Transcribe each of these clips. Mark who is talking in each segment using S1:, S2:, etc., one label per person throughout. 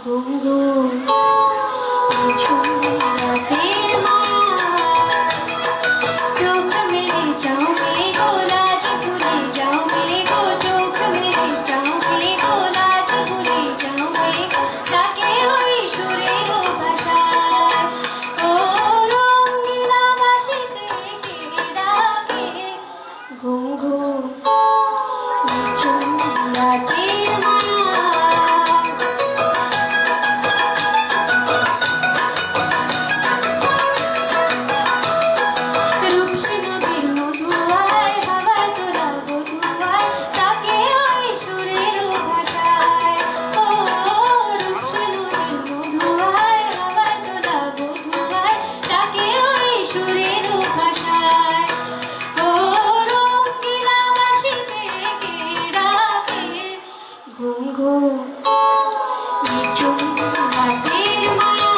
S1: ঘুম ঘুম রাতের মায়া চোখ মেলে চাও মেরে গোলাজ ভুলে যাও মেরে গো চোখ মেলে চাও মেরে গোলাজ ভুলে যাও মেরে গো তাকে ওই সুরে গো ভাষায় ও রঙিলা বাঁশিতে কে ডাকে ঘুম ঘুম রাতের মায়া ঘুম ঘুম নিঝুম রাতের মায়া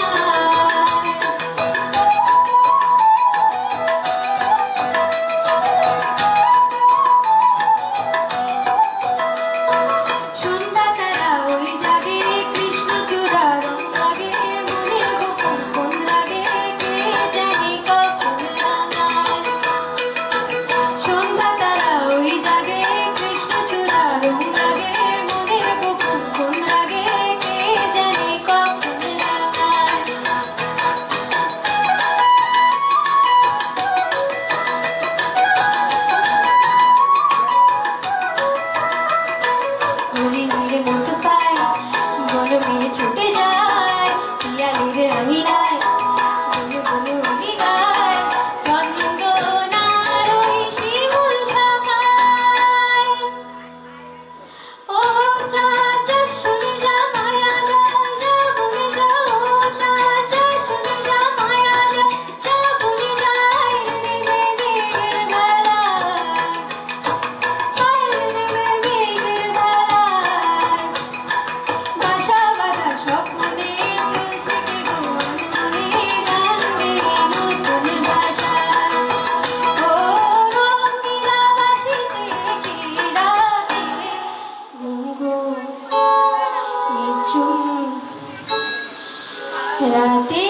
S1: সন্ধ্যা তারা ওই জাগে কৃষ্ণচূড়া রং লাগে মনের গোপন কোন লাগে কে জানে কখন রাঙায় সন্ধ্যা তারা ওই জাগে কৃষ্ণচূড়া রং লাগে মনের গোপন কোন লাগে কে জানে কখন রাঙায় মনে নিলে মতো পায় বলো মেয়ে ছুটে যায় পিয়ালের আঙিনায় বলো বলো উনি গায় চন্দনার ওই শিমুল শাখায় ও চাচা শুনে যা মায়া যায় যা বনে যাও চাচা শুনে যা মায়া যায় যা বনে যায় নেমে মেঘের বেলায় নেমে মেঘের বেলায় বাসা বাঁধা স্বপ্নে চলছে কে গো মনে গান গেয়ে নতুন ভাষায় ও রঙিলা বাঁশিতে কে ডাকে ঘুম ঘুম নিঝুম রাতে